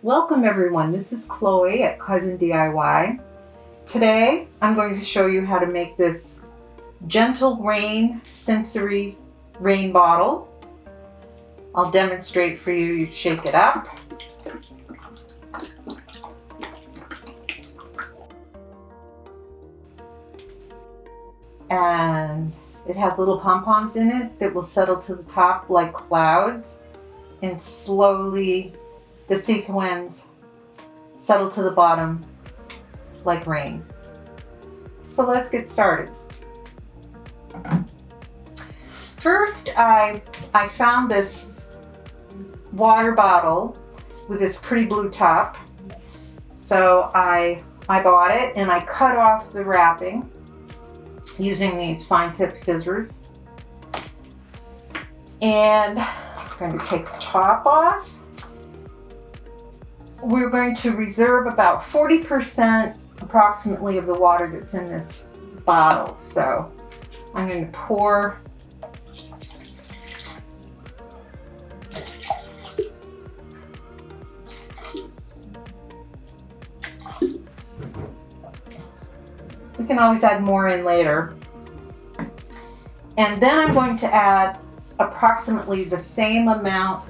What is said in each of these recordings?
Welcome everyone, this is Chloe at Cousin DIY. Today I'm going to show you how to make this gentle rain sensory rain bottle. I'll demonstrate for you. You shake it up. And it has little pom-poms in it that will settle to the top like clouds, and slowly the sequins settle to the bottom like rain. So let's get started. First, I found this water bottle with this pretty blue top. So I bought it and I cut off the wrapping using these fine tip scissors. And I'm going to take the top off. We're going to reserve about 40% approximately of the water that's in this bottle. So I'm going to pour we can always add more in later. And then I'm going to add approximately the same amount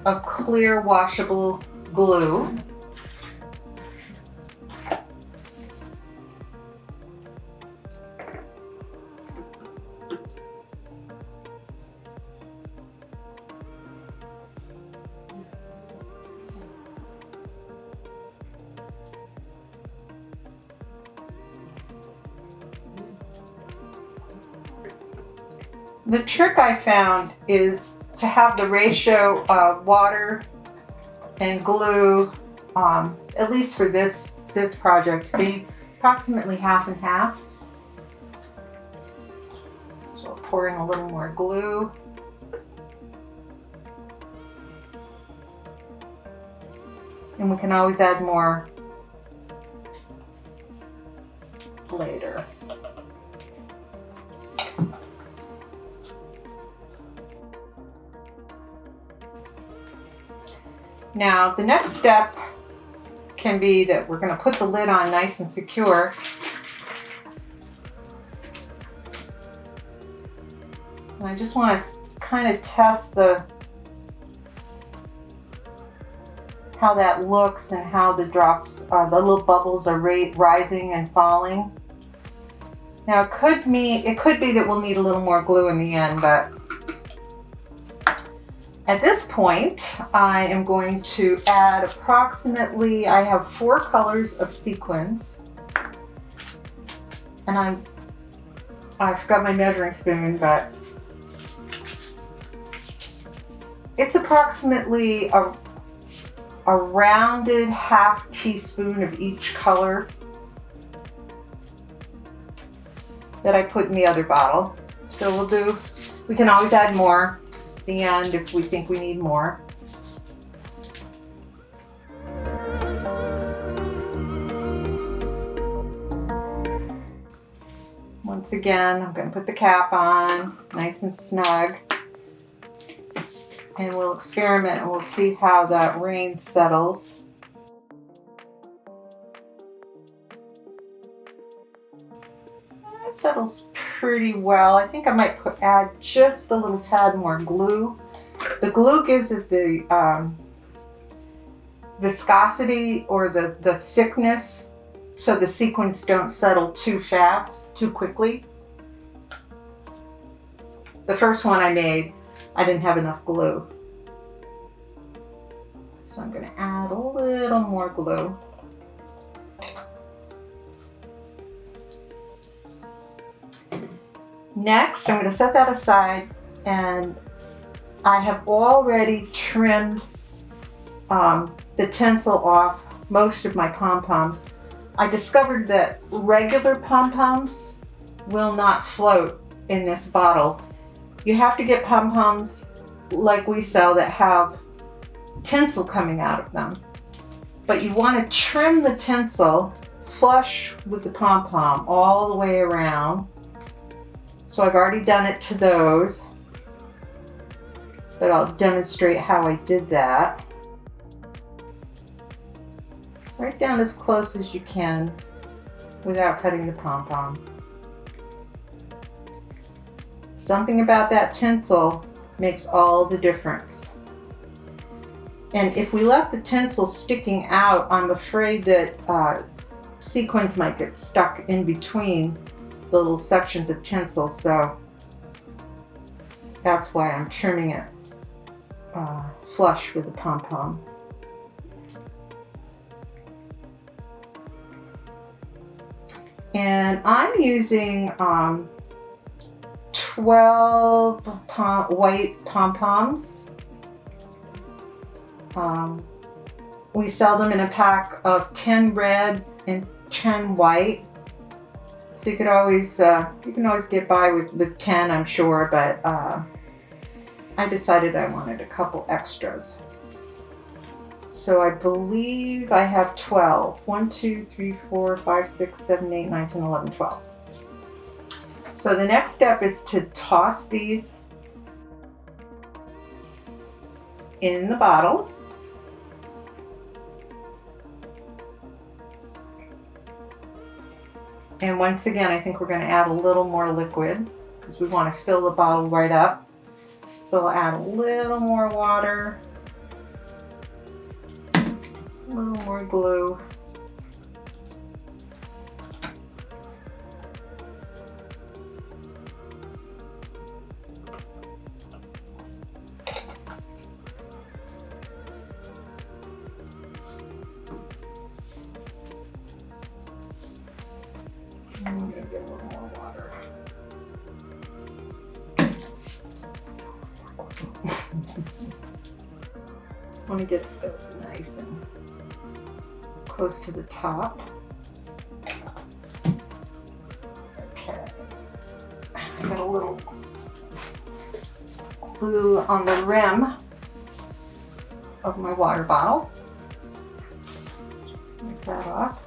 of clear washable glue. The trick I found is to have the ratio of water and glue, at least for this project, be approximately half and half. So I'll pour in a little more glue. And we can always add more later. Now, the next step can be that we're going to put the lid on nice and secure. And I just want to kind of test how that looks and how the drops, the little bubbles are rising and falling. Now, it could be that we'll need a little more glue in the end, but at this point, I am going to add approximately, I have 4 colors of sequins. And I forgot my measuring spoon, but it's approximately a rounded ½ teaspoon of each color that I put in the other bottle. So we can always add more at the end if we think we need more. Once again, I'm going to put the cap on, nice and snug, and we'll experiment and we'll see how that rain settles. It settles pretty well. I think I might add just a little tad more glue. The glue gives it the viscosity or the thickness so the sequins don't settle too fast, too quickly. The first one I made, I didn't have enough glue. So I'm going to add a little more glue. Next, I'm going to set that aside, and I have already trimmed the tinsel off most of my pom-poms. I discovered that regular pom-poms will not float in this bottle. You have to get pom-poms like we sell that have tinsel coming out of them. But you want to trim the tinsel flush with the pom-pom all the way around. So I've already done it to those, but I'll demonstrate how I did that. Right down as close as you can without cutting the pom-pom. Something about that tinsel makes all the difference. And if we left the tinsel sticking out, I'm afraid that sequins might get stuck in between the little sections of tinsel, so that's why I'm trimming it flush with the pom-pom. And I'm using 12 white pom-poms. We sell them in a pack of 10 red and 10 white. So you could always, you can always get by with 10, I'm sure, but I decided I wanted a couple extras. So I believe I have 12. 1, 2, 3, 4, 5, 6, 7, 8, 9, 10, 11, 12. So the next step is to toss these in the bottle. And once again, I think we're going to add a little more liquid because we want to fill the bottle right up. So I'll add a little more water, a little more glue. I'm going to get a little more water. I want to get it filled nice and close to the top. Okay. I got a little glue on the rim of my water bottle. Take that off.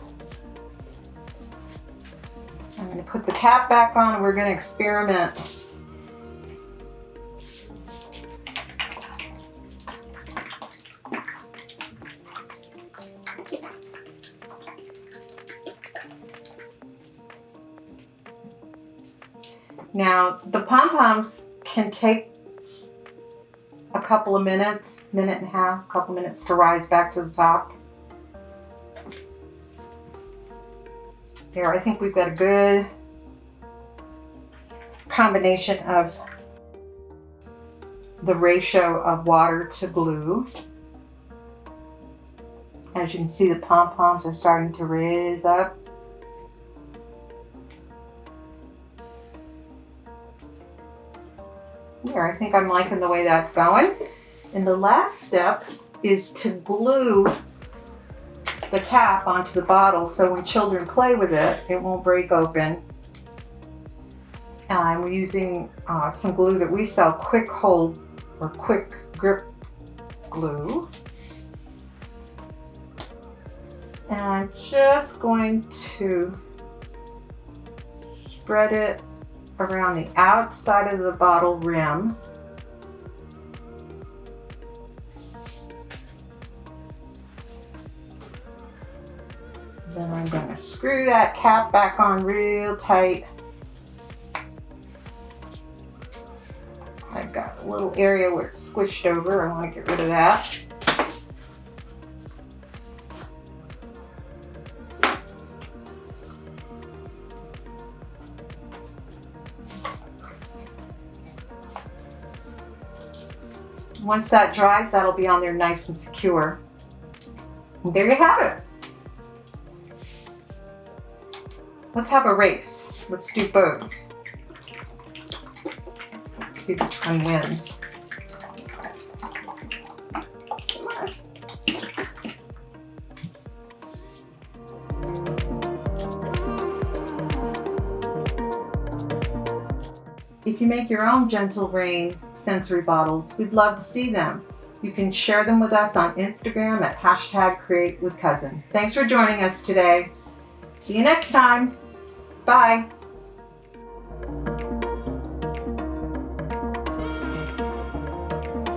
I'm going to put the cap back on and we're going to experiment. Now, the pom-poms can take a couple of minutes, minute and a half, couple minutes to rise back to the top. There, I think we've got a good combination of the ratio of water to glue. As you can see, the pom-poms are starting to raise up. There, I think I'm liking the way that's going. And the last step is to glue the cap onto the bottle so when children play with it, it won't break open. And we're using some glue that we sell, quick hold or quick grip glue. And I'm just going to spread it around the outside of the bottle rim. Then I'm going to screw that cap back on real tight. I've got a little area where it's squished over. I want to get rid of that. Once that dries, that'll be on there nice and secure. And there you have it. Let's have a race. Let's do both. Let's see which one wins. Come on. If you make your own gentle rain sensory bottles, we'd love to see them. You can share them with us on Instagram at #CreateWithCousin. Thanks for joining us today. See you next time. Bye.